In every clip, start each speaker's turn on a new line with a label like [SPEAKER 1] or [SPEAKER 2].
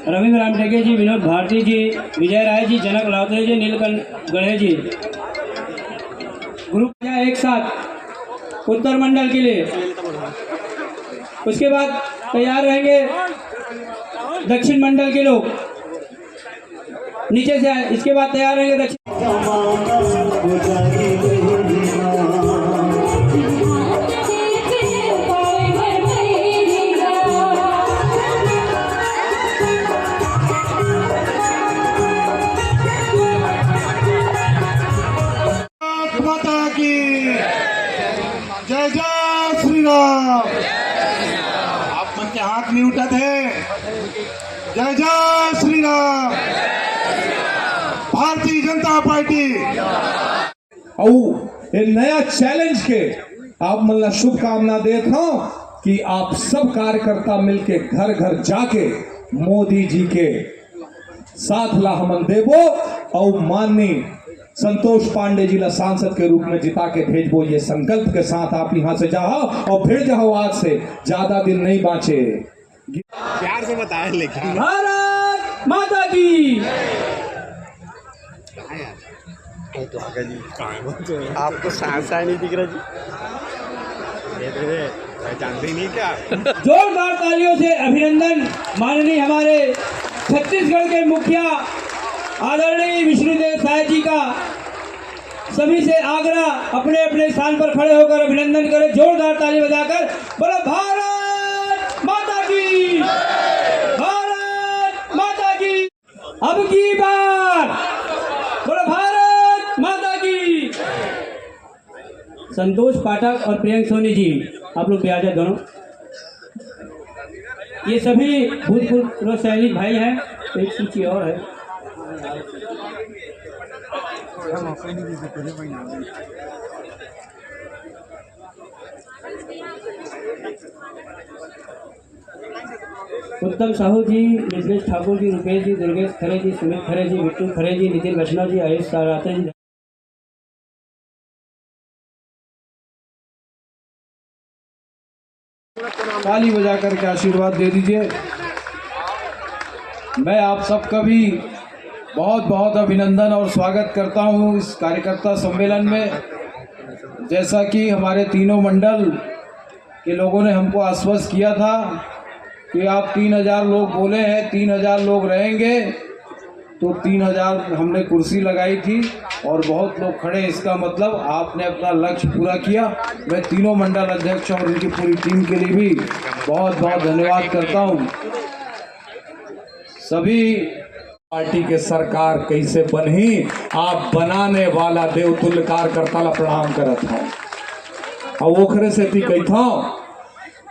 [SPEAKER 1] रविंद्र रामटेके जी, विनोद भारती जी, विजय राय जी, जनक लावते जी, नीलकंठ गढ़े जी। ग्रुप एक साथ उत्तर मंडल के लिए। उसके बाद तैयार रहेंगे दक्षिण मंडल के लोग नीचे से आए। इसके बाद तैयार रहेंगे दक्षिण।
[SPEAKER 2] माता की जय जय श्री राम। आप मन के हाथ नहीं उठा थे। जय जय श्री राम। भारतीय जनता पार्टी
[SPEAKER 3] और ये नया चैलेंज के आप मतलब शुभकामना देता हूं कि आप सब कार्यकर्ता मिलके घर घर जाके मोदी जी के साथ ला हमन देवो और माननीय संतोष पांडे जी ला सांसद के रूप में जिता के भेजबो। ये संकल्प के साथ आप यहाँ से जाओ और फिर जाओ। आज से ज्यादा दिन नहीं बाँचे।
[SPEAKER 2] प्यार से बताया लेकिन
[SPEAKER 1] भारत माता की।
[SPEAKER 2] तो आगे जी आपको सांसा नहीं दिख रहा जी। पहचानते ही नहीं क्या?
[SPEAKER 1] जोरदार तालियों से अभिनंदन माननीय हमारे छत्तीसगढ़ के मुखिया आदरणीय विष्णुदेव साय जी का। सभी से आग्रह अपने अपने स्थान पर खड़े होकर अभिनंदन करें। जोरदार ताली बजाकर बोलो भारत माता की, भारत माता की। अब की बार बोलो भारत माता की। संतोष पाठक और प्रियंक सोनी जी, आप लोग भी आ जाए दोनों। ये सभी भूतपूर्व सैनिक भाई हैं। एक सूची और है। उत्तम साहू जी, नितेश ठाकुर जी, रुपेश जी, दुर्गेश खरे जी, सुमित खरे जी, बिट्टू खरे जी, नितिन लक्ष्मण जी, आयुष साराते जी।
[SPEAKER 3] ताली बजा करके आशीर्वाद दे दीजिए। मैं आप सबका भी बहुत बहुत अभिनंदन और स्वागत करता हूं इस कार्यकर्ता सम्मेलन में। जैसा कि हमारे तीनों मंडल के लोगों ने हमको आश्वस्त किया था कि आप 3000 लोग बोले हैं, 3000 लोग रहेंगे, तो 3000 हमने कुर्सी लगाई थी और बहुत लोग खड़े। इसका मतलब आपने अपना लक्ष्य पूरा किया। मैं तीनों मंडल अध्यक्ष और उनकी पूरी टीम के लिए भी बहुत बहुत धन्यवाद करता हूं। सभी पार्टी के सरकार कैसे बनी, आप बनाने वाला देवतुल्य कार्यकर्ता ला प्रणाम करत हूं। और ओखरे से ती कहता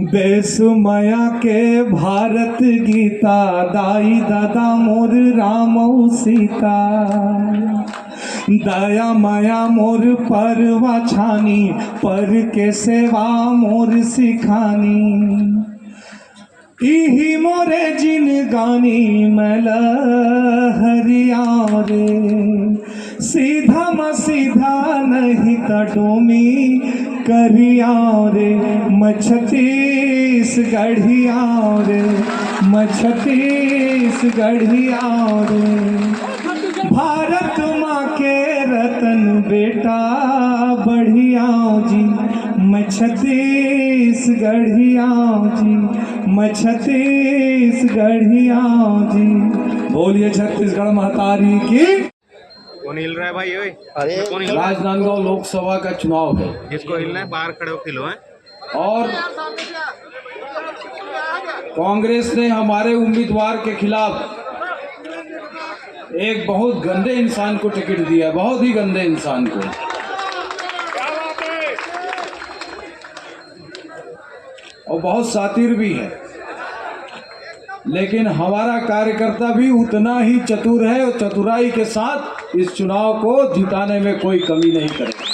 [SPEAKER 3] देश माया के भारत गीता, दाई दादा मोर राम सीता, दया माया मोर परवा छानी, पर के सेवा मोर सिखानी, इही मोरे जिन गानी मैल हरिया रे, सीधा म सीधा नहीं तडोमी करिया रे, मछतीस गढ़िया रे, मछतीस गढ़िया रे, भारत माँ के रतन बेटा बढ़िया जी, मछतीस गढ़िया जी, मछतीस गढ़िया जी। बोलिए छत्तीसगढ़ महतारी की।
[SPEAKER 2] कौन हिल रहा है भाई? ओए अरे
[SPEAKER 3] राजनांदगांव लोकसभा का चुनाव है।
[SPEAKER 2] जिसको हिलना है बाहर खड़े हो किलो है।
[SPEAKER 3] और कांग्रेस ने हमारे उम्मीदवार के खिलाफ एक बहुत गंदे इंसान को टिकट दिया, बहुत ही गंदे इंसान को। और बहुत सातिर भी है, लेकिन हमारा कार्यकर्ता भी उतना ही चतुर है और चतुराई के साथ इस चुनाव को जिताने में कोई कमी नहीं करेगा।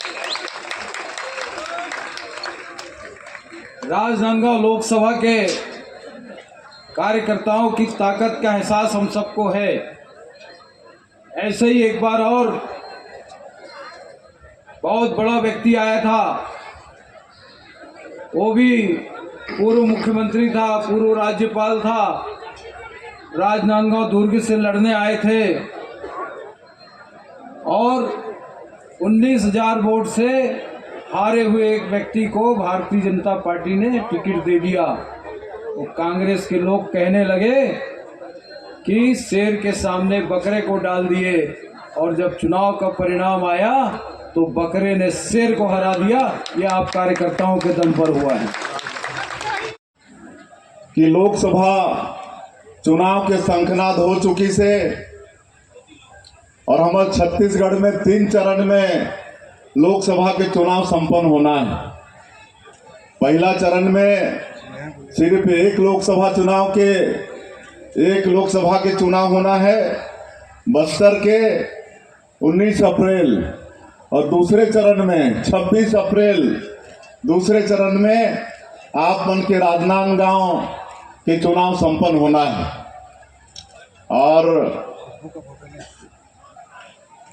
[SPEAKER 3] राजनांदगांव लोकसभा के कार्यकर्ताओं की ताकत का एहसास हम सबको है। ऐसे ही एक बार और बहुत बड़ा व्यक्ति आया था, वो भी पूर्व मुख्यमंत्री था, पूर्व राज्यपाल था, राजनांदगांव दुर्ग से लड़ने आए थे और 19,000 वोट से हारे हुए एक व्यक्ति को भारतीय जनता पार्टी ने टिकट दे दिया। तो कांग्रेस के लोग कहने लगे कि शेर के सामने बकरे को डाल दिए, और जब चुनाव का परिणाम आया तो बकरे ने शेर को हरा दिया। यह आप कार्यकर्ताओं के दम पर हुआ है
[SPEAKER 2] कि लोकसभा चुनाव के शंखनाद हो चुकी से और हमारे छत्तीसगढ़ में 3 चरण में लोकसभा के चुनाव संपन्न होना है। पहला चरण में सिर्फ एक लोकसभा के चुनाव होना है, बस्तर के 19 अप्रैल, और दूसरे चरण में 26 अप्रैल दूसरे चरण में आप मन के राजनांदगांव के चुनाव संपन्न होना है। और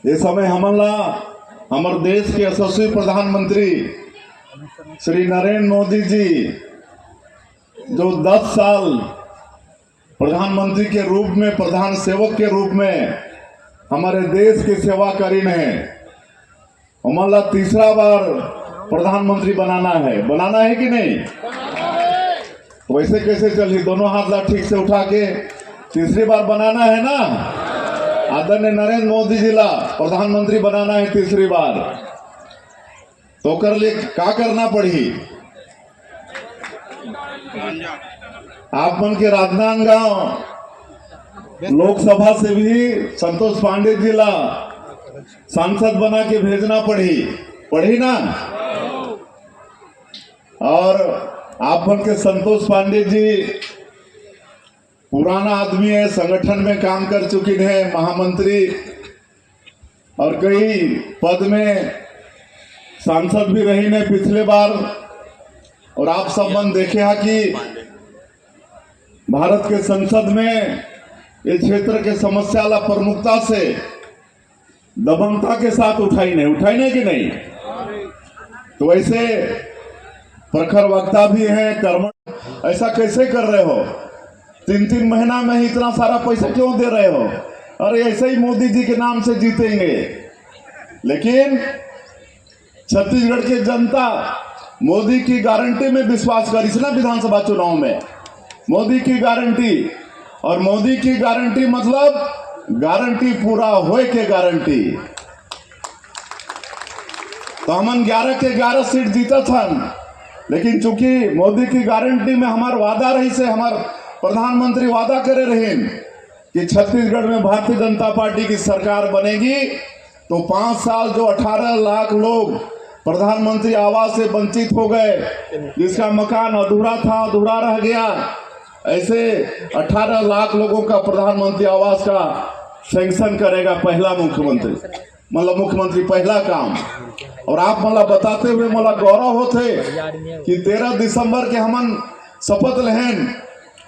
[SPEAKER 2] ये समय हमारे देश के यशस्वी प्रधानमंत्री श्री नरेंद्र मोदी जी जो 10 साल प्रधानमंत्री के रूप में, प्रधान सेवक के रूप में हमारे देश की सेवा करी हैं, हमारा तीसरा बार प्रधानमंत्री बनाना है कि नहीं? तो वैसे कैसे चली? दोनों हाथ ला ठीक से उठा के तीसरी बार बनाना है ना। आदरणीय नरेंद्र मोदी जी ला प्रधानमंत्री बनाना है तीसरी बार, तो कर लिए क्या करना पड़ी? आप मन के राजनांदगांव लोकसभा से भी संतोष पांडे जी ला सांसद बना के भेजना पड़ी ना। और आप मन के संतोष पांडे जी पुराना आदमी है, संगठन में काम कर चुके हैं, महामंत्री और कई पद में सांसद भी रही ने पिछले बार। और आप सब मन देखे हैं कि भारत के संसद में इस क्षेत्र के समस्या ला प्रमुखता से दबंगता के साथ उठाई नहीं कि नहीं? तो ऐसे प्रखर वक्ता भी हैं, कर्मठ। ऐसा कैसे कर रहे हो? 3 महीना में ही इतना सारा पैसा क्यों दे रहे हो? अरे ऐसे ही मोदी जी के नाम से जीतेंगे। लेकिन छत्तीसगढ़ की जनता मोदी की गारंटी में विश्वास करी ना। विधानसभा चुनाव में मोदी की गारंटी, और मोदी की गारंटी मतलब गारंटी पूरा होए के गारंटी। तो हमन 11 के 11 सीट जीता था, लेकिन चूंकि मोदी की गारंटी में हमार वादा रही से, हमार प्रधानमंत्री वादा करे रहे कि छत्तीसगढ़ में भारतीय जनता पार्टी की सरकार बनेगी, तो 5 साल जो 18 लाख लोग प्रधानमंत्री आवास से वंचित हो गए, जिसका मकान अधूरा था, अधूरा रह गया, ऐसे 18 लाख लोगों का प्रधानमंत्री आवास का सैंक्शन करेगा पहला मुख्यमंत्री, मतलब मुख्यमंत्री पहला काम। और आप मला बताते हुए मला गौरव होते कि 13 दिसंबर के हमन शपथ लेहन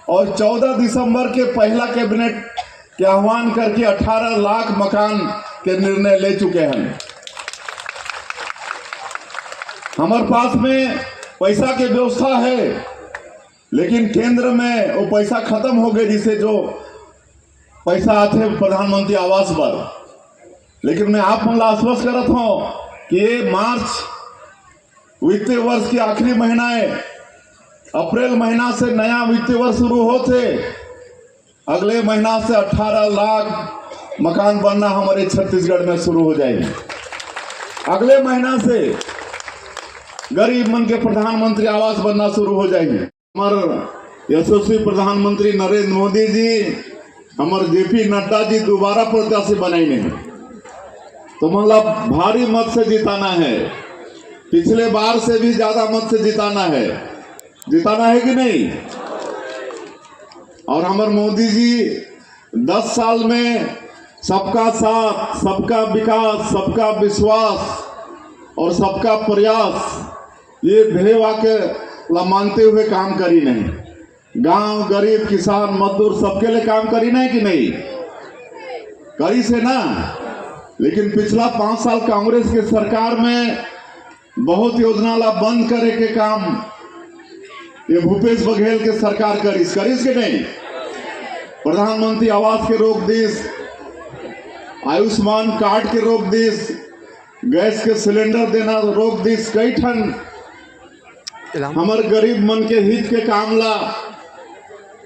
[SPEAKER 2] और 14 दिसंबर के पहला कैबिनेट के आह्वान करके 18 लाख मकान के निर्णय ले चुके हैं। हमारे पास में पैसा की व्यवस्था है, लेकिन केंद्र में वो पैसा खत्म हो गए, जिसे जो पैसा आते प्रधानमंत्री आवास पर। लेकिन मैं आप मन आश्वस्त करता हूं कि ये मार्च वित्तीय वर्ष की आखिरी महीना है, अप्रैल महीना से नया वित्तीय वर्ष शुरू होते, अगले महीना से 18 लाख मकान बनना हमारे छत्तीसगढ़ में शुरू हो जाएगी। अगले महीना से गरीब मन के प्रधानमंत्री आवास बनना शुरू हो जाएगी। हमारे यशस्वी प्रधानमंत्री नरेंद्र मोदी जी, हमारे जेपी नड्डा जी दोबारा प्रत्याशी बनाएंगे, तो मतलब भारी मत से जिताना है, पिछले बार से भी ज्यादा मत से जिताना है कि नहीं? और हमारे मोदी जी 10 साल में सबका साथ, सबका विकास, सबका विश्वास और सबका प्रयास, ये ध्येय वाक्य मानते हुए काम करी नहीं। गांव, गरीब, किसान, मजदूर सबके लिए काम करी नहीं कि नहीं? करी से ना। लेकिन पिछला 5 साल कांग्रेस के सरकार में बहुत योजना ला बंद करे के काम ये भूपेश बघेल के सरकार करीस के नहीं। प्रधानमंत्री आवास के रोक दीस, आयुष्मान कार्ड के रोक दीस, गैस के सिलेंडर देना रोक दीस, कई ठन हमार गरीब मन के हित के काम ला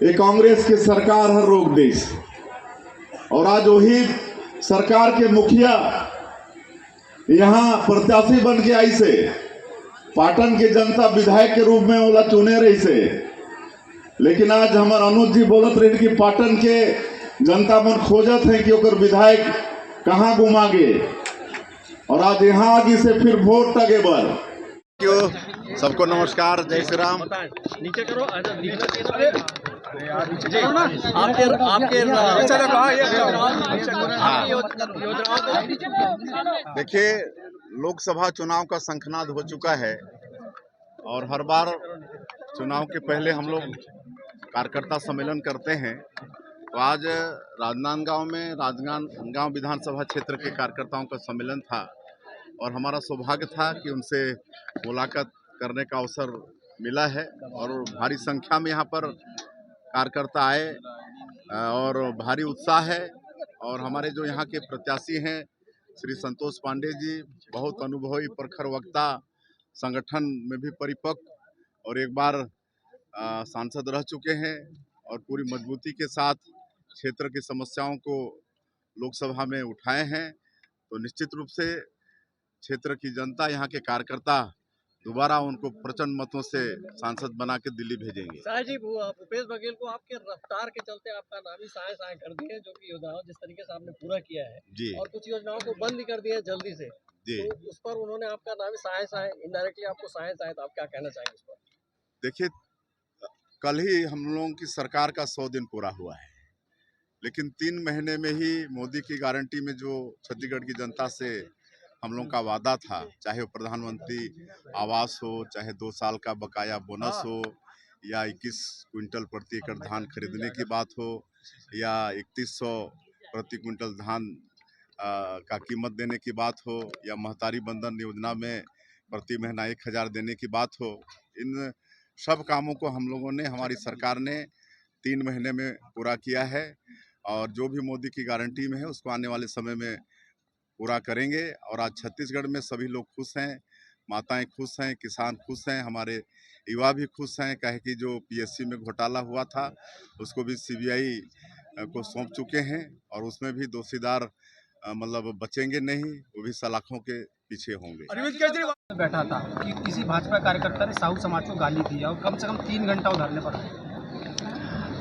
[SPEAKER 2] ये कांग्रेस के सरकार हर रोक दीस। और आज वही सरकार के मुखिया यहाँ प्रत्याशी बन के आई से, पाटन के जनता विधायक के रूप में ओला चुने रही से। लेकिन आज हमारे अनुज जी बोलत रहे कि पाटन के जनता मन खोजत है कि ओकर विधायक कहाँ घुमागे, और आज यहाँ आगे से फिर वोट टगे बर।
[SPEAKER 4] सबको नमस्कार, जय श्री राम।
[SPEAKER 5] नीचे करो,
[SPEAKER 4] देखिए, लोकसभा चुनाव का शंखनाद हो चुका है और हर बार चुनाव के पहले हम लोग कार्यकर्ता सम्मेलन करते हैं। तो आज राजनांदगांव में राजनांदगांव विधानसभा क्षेत्र के कार्यकर्ताओं का सम्मेलन था और हमारा सौभाग्य था कि उनसे मुलाकात करने का अवसर मिला है और भारी संख्या में यहाँ पर कार्यकर्ता आए और भारी उत्साह है। और हमारे जो यहाँ के प्रत्याशी हैं श्री संतोष पांडे जी, बहुत अनुभवी प्रखर वक्ता, संगठन में भी परिपक्व और एक बार सांसद रह चुके हैं और पूरी मजबूती के साथ क्षेत्र की समस्याओं को लोकसभा में उठाए हैं। तो निश्चित रूप से क्षेत्र की जनता, यहाँ के कार्यकर्ता दोबारा उनको प्रचंड मतों से सांसद बना के दिल्ली भेजेंगे।
[SPEAKER 5] साय जी, भूपेश बघेल को आपके रफ्तार के चलते आपका नाम ही साय साय कर दिए, जो कि योजनाओं जिस तरीके से आपने पूरा किया है
[SPEAKER 4] जी,
[SPEAKER 5] और कुछ योजनाओं को बंद कर दिया जल्दी से
[SPEAKER 4] जी।
[SPEAKER 5] तो उस पर उन्होंने आपका नाम ही साय साय, इनडायरेक्टली आपको साय साय, तो आप क्या कहना चाहेंगे उस पर?
[SPEAKER 4] देखिए, कल ही हम लोगों की सरकार का 100 दिन पूरा हुआ है, लेकिन 3 महीने में ही मोदी की गारंटी में जो छत्तीसगढ़ की जनता से हम लोग का वादा था, चाहे वो प्रधानमंत्री आवास हो, चाहे 2 साल का बकाया बोनस हो, या 21 क्विंटल प्रति एकड़ धान खरीदने की बात हो, या 3100 प्रति क्विंटल धान का कीमत देने की बात हो, या महतारी बंधन योजना में प्रति महीना 1000 देने की बात हो, इन सब कामों को हम लोगों ने, हमारी सरकार ने 3 महीने में पूरा किया है। और जो भी मोदी की गारंटी में है उसको आने वाले समय में पूरा करेंगे। और आज छत्तीसगढ़ में सभी लोग खुश हैं, माताएं खुश हैं, किसान खुश हैं, हमारे युवा भी खुश हैं। कहे कि जो पीएससी में घोटाला हुआ था उसको भी सीबीआई को सौंप चुके हैं और उसमें भी दोषीदार मतलब बचेंगे नहीं, वो भी सलाखों के पीछे होंगे।
[SPEAKER 6] अरविंद केजरीवाल बैठा था कि किसी भाजपा कार्यकर्ता ने साहू समाज को गाली दी और कम से कम 3 घंटा उधरने पर।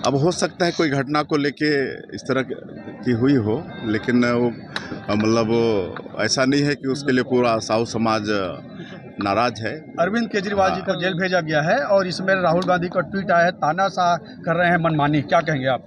[SPEAKER 4] अब हो सकता है कोई घटना को लेके इस तरह की हुई हो, लेकिन वो मतलब ऐसा नहीं है कि उसके लिए पूरा साहू समाज नाराज है।
[SPEAKER 6] अरविंद केजरीवाल जी को जेल भेजा गया है और इसमें राहुल गांधी का ट्वीट आया है, तानाशाह कर रहे हैं मनमानी, क्या कहेंगे आप?